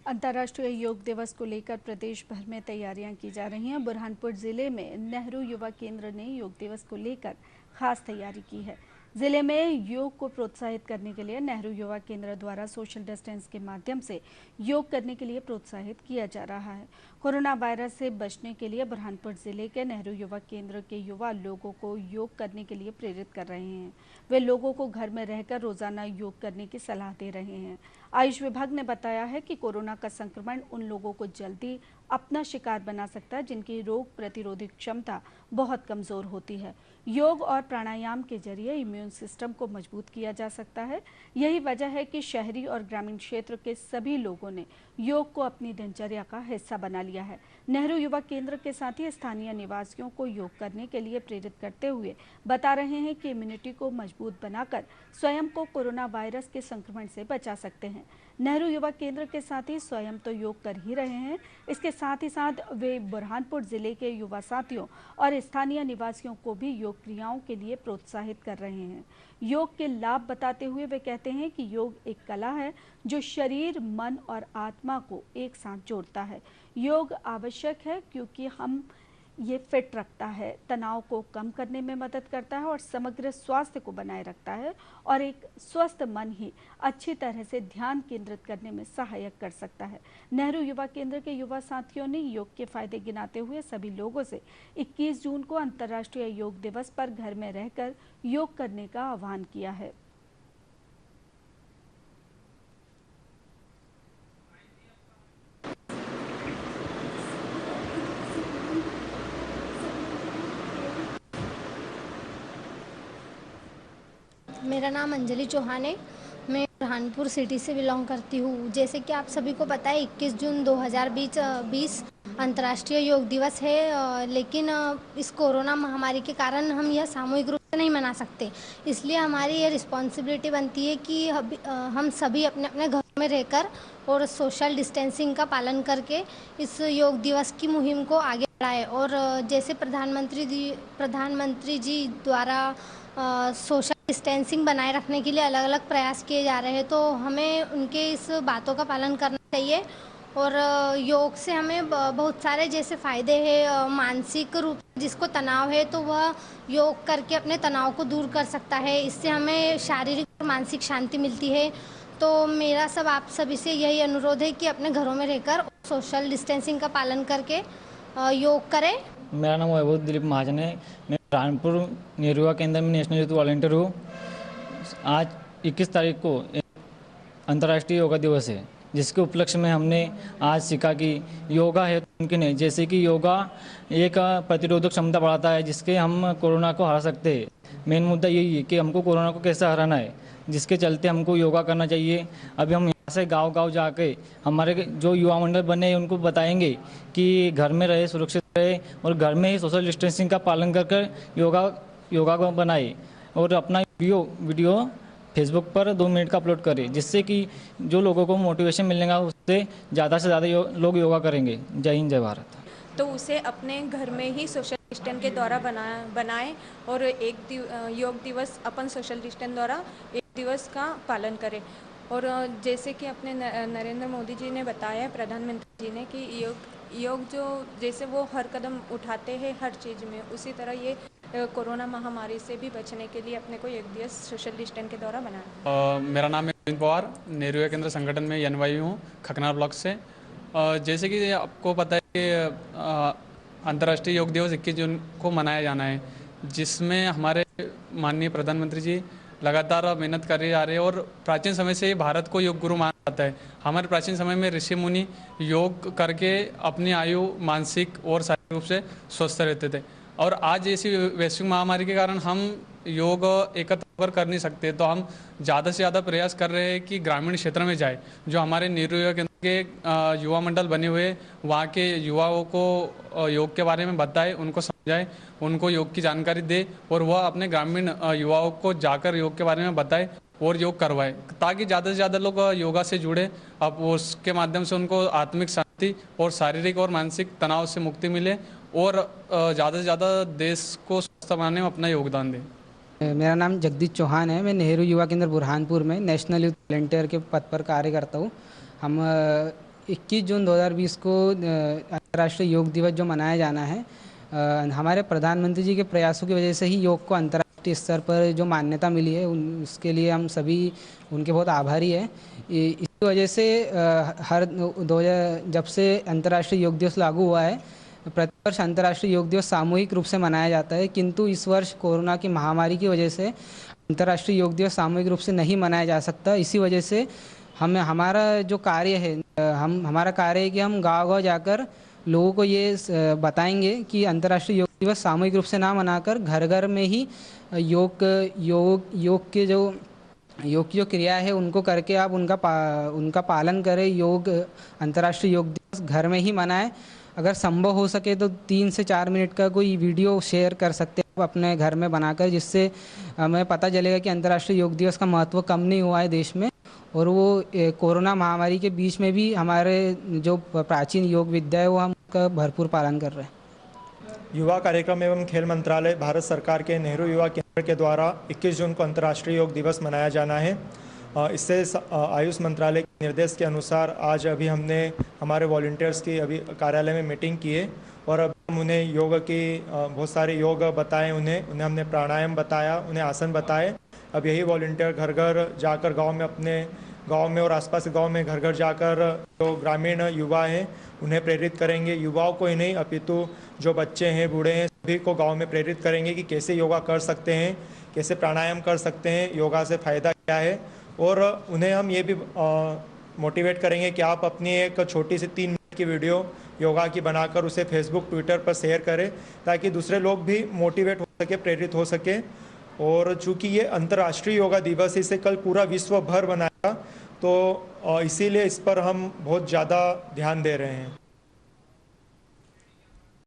अंतर्राष्ट्रीय योग दिवस को लेकर प्रदेश भर में तैयारियां की जा रही हैं। बुरहानपुर जिले में नेहरू युवा केंद्र ने योग दिवस को लेकर खास तैयारी की है। जिले में योग को प्रोत्साहित करने के लिए नेहरू युवा केंद्र द्वारा सोशल डिस्टेंस के माध्यम से योग करने के लिए प्रोत्साहित किया जा रहा है। कोरोना वायरस से बचने के लिए बुरहानपुर जिले के नेहरू युवा केंद्र के युवा लोगों को योग करने के लिए प्रेरित कर रहे हैं। वे लोगों को घर में रहकर रोजाना योग करने की सलाह दे रहे हैं। आयुष विभाग ने बताया है कि कोरोना का संक्रमण उन लोगों को जल्दी अपना शिकार बना सकता है जिनकी रोग प्रतिरोधी क्षमता बहुत कमजोर होती है। योग और प्राणायाम के जरिए इम्यून सिस्टम को मजबूत किया जा सकता है। यही वजह है कि शहरी और ग्रामीण क्षेत्र के सभी लोगों ने योग को अपनी दिनचर्या का हिस्सा बना लिया है। नेहरू युवा केंद्र के साथ ही स्थानीय निवासियों को योग करने के लिए प्रेरित करते हुए बता रहे हैं कि इम्यूनिटी को मजबूत बनाकर स्वयं को कोरोना वायरस के संक्रमण से बचा सकते हैं। नेहरू युवा केंद्र के साथ ही स्वयं तो योग कर ही रहे हैं, इसके साथ ही साथ वे बुरहानपुर जिले के युवा साथियों और स्थानीय निवासियों को भी योग क्रियाओं के लिए प्रोत्साहित कर रहे हैं। योग के लाभ बताते हुए वे कहते हैं कि योग एक कला है जो शरीर, मन और आत्मा को एक साथ जोड़ता है। योग आवश्यक है क्योंकि ये फिट रखता है, तनाव को कम करने में मदद करता है और समग्र स्वास्थ्य को बनाए रखता है और एक स्वस्थ मन ही अच्छी तरह से ध्यान केंद्रित करने में सहायक कर सकता है। नेहरू युवा केंद्र के युवा साथियों ने योग के फायदे गिनाते हुए सभी लोगों से 21 जून को अंतर्राष्ट्रीय योग दिवस पर घर में रहकर योग करने का आह्वान किया है। मेरा नाम अंजलि चौहान है। मैं बुरहानपुर सिटी से बिलोंग करती हूँ। जैसे कि आप सभी को पता है 21 जून 2020 अंतर्राष्ट्रीय योग दिवस है, लेकिन इस कोरोना महामारी के कारण हम यह सामूहिक रूप से नहीं मना सकते। इसलिए हमारी ये रिस्पॉन्सिबिलिटी बनती है कि हम सभी अपने अपने घरों में रहकर और सोशल डिस्टेंसिंग का पालन करके इस योग दिवस की मुहिम को आगे बढ़ाएं। और जैसे प्रधानमंत्री जी द्वारा सोशल डिस्टेंसिंग बनाए रखने के लिए अलग अलग प्रयास किए जा रहे हैं, तो हमें उनके इस बातों का पालन करना चाहिए। और योग से हमें बहुत सारे जैसे फ़ायदे हैं। मानसिक रूप जिसको तनाव है तो वह योग करके अपने तनाव को दूर कर सकता है। इससे हमें शारीरिक और मानसिक शांति मिलती है। तो मेरा सब आप सभी से यही अनुरोध है कि अपने घरों में रहकर सोशल डिस्टेंसिंग का पालन करके योग करें। मेरा नाम वैभव दिलीप महाजन है। मैं बुरहानपुर नेहरू युवा केंद्र में नेशनल यूथ वॉलंटियर हूँ। आज 21 तारीख को अंतर्राष्ट्रीय योगा दिवस है, जिसके उपलक्ष्य में हमने आज सीखा कि योगा है मुमकिन है। जैसे कि योगा एक प्रतिरोधक क्षमता बढ़ाता है, जिसके हम कोरोना को हरा सकते हैं। मेन मुद्दा यही है कि हमको कोरोना को कैसे हराना है, जिसके चलते हमको योगा करना चाहिए। अभी हम यहाँ से गांव-गांव जाके हमारे जो युवा मंडल बने हैं उनको बताएंगे कि घर में रहे, सुरक्षित रहे और घर में ही सोशल डिस्टेंसिंग का पालन कर योगा को बनाए और अपना वीडियो फेसबुक पर 2 मिनट का अपलोड करें, जिससे कि जो लोगों को मोटिवेशन मिलेगा उससे ज़्यादा से ज़्यादा लोग योगा करेंगे। जय हिंद, जय भारत। तो उसे अपने घर में ही सोशल डिस्टेंस के द्वारा बनाएं और योग दिवस अपन सोशल डिस्टेंस द्वारा एक दिवस का पालन करें। और जैसे कि अपने नरेंद्र मोदी जी ने बताया, प्रधानमंत्री जी ने, कि योग जो जैसे वो हर कदम उठाते हैं हर चीज़ में, उसी तरह ये कोरोना महामारी से भी बचने के लिए अपने को योग दिवस सोशल डिस्टेंस के द्वारा बनाना। मेरा नाम है अरविंद पवार, नेहरू युवा केंद्र संगठन में एनवाई हूँ, खकनार ब्लॉक से। जैसे कि आपको पता है कि अंतर्राष्ट्रीय योग दिवस 21 जून को मनाया जाना है, जिसमें हमारे माननीय प्रधानमंत्री जी लगातार मेहनत कर जा रहे हैं। और प्राचीन समय से भारत को योग गुरु माना जाता है। हमारे प्राचीन समय में ऋषि मुनि योग करके अपनी आयु मानसिक और शारीरिक रूप से स्वस्थ रहते थे। और आज ऐसी वैश्विक महामारी के कारण हम योग एकत्र कर नहीं सकते, तो हम ज़्यादा से ज़्यादा प्रयास कर रहे हैं कि ग्रामीण क्षेत्र में जाए। जो हमारे नेहरू युवा केंद्र के युवा मंडल बने हुए, वहाँ के युवाओं को योग के बारे में बताए, उनको समझाए, उनको योग की जानकारी दे और वह अपने ग्रामीण युवाओं को जाकर योग के बारे में बताए और योग करवाए, ताकि ज़्यादा से ज़्यादा लोग योगा से जुड़े। अब उसके माध्यम से उनको आत्मिक शांति और शारीरिक और मानसिक तनाव से मुक्ति मिले और ज़्यादा से ज़्यादा देश को स्वस्थ बनाने में अपना योगदान दें। मेरा नाम जगदीश चौहान है। मैं नेहरू युवा केंद्र बुरहानपुर में नेशनल यूथ वॉलंटियर के पद पर कार्य करता हूँ। हम 21 जून 2020 को अंतर्राष्ट्रीय योग दिवस जो मनाया जाना है, हमारे प्रधानमंत्री जी के प्रयासों की वजह से ही योग को अंतर्राष्ट्रीय स्तर पर जो मान्यता मिली है उसके लिए हम सभी उनके बहुत आभारी हैं। इसी वजह से जब से अंतर्राष्ट्रीय योग दिवस लागू हुआ है, प्रतिवर्ष अंतर्राष्ट्रीय योग दिवस सामूहिक रूप से मनाया जाता है, किंतु इस वर्ष कोरोना की महामारी की वजह से अंतर्राष्ट्रीय योग दिवस सामूहिक रूप से नहीं मनाया जा सकता। इसी वजह से हमारा जो कार्य है, हमारा कार्य है कि हम गांव-गांव जाकर लोगों को ये बताएंगे कि अंतर्राष्ट्रीय योग दिवस सामूहिक रूप से ना मनाकर घर घर में ही योग की जो क्रिया है उनको करके आप उनका पालन करें। अंतर्राष्ट्रीय योग दिवस घर में ही मनाएं। अगर संभव हो सके तो 3 से 4 मिनट का कोई वीडियो शेयर कर सकते हैं आप अपने घर में बनाकर, जिससे हमें पता चलेगा कि अंतर्राष्ट्रीय योग दिवस का महत्व कम नहीं हुआ है देश में, और वो कोरोना महामारी के बीच में भी हमारे जो प्राचीन योग विद्या है वो हम उसका भरपूर पालन कर रहे हैं। युवा कार्यक्रम एवं खेल मंत्रालय भारत सरकार के नेहरू युवा केंद्र के द्वारा 21 जून को अंतर्राष्ट्रीय योग दिवस मनाया जाना है। इससे आयुष मंत्रालय के निर्देश के अनुसार आज अभी हमने हमारे वॉलंटियर्स की अभी कार्यालय में मीटिंग की है, और अब हम उन्हें योग की बहुत सारे योग बताए, उन्हें हमने प्राणायाम बताया, उन्हें आसन बताए। अब यही वॉलंटियर घर घर जाकर अपने गांव में और आसपास के गांव में घर घर जाकर जो ग्रामीण युवा हैं उन्हें प्रेरित करेंगे। युवाओं को ही नहीं अपितु जो बच्चे हैं, बूढ़े हैं, सभी को गांव में प्रेरित करेंगे कि कैसे योगा कर सकते हैं, कैसे प्राणायाम कर सकते हैं, योगा से फ़ायदा क्या है। और उन्हें हम ये भी मोटिवेट करेंगे कि आप अपनी एक छोटी सी 3 मिनट की वीडियो योगा की बनाकर उसे फेसबुक, ट्विटर पर शेयर करें, ताकि दूसरे लोग भी मोटिवेट हो सके, प्रेरित हो सके। और चूँकि ये अंतर्राष्ट्रीय योगा दिवस, इसे कल पूरा विश्व भर मनाएगा, तो इसीलिए इस पर हम बहुत ज़्यादा ध्यान दे रहे हैं।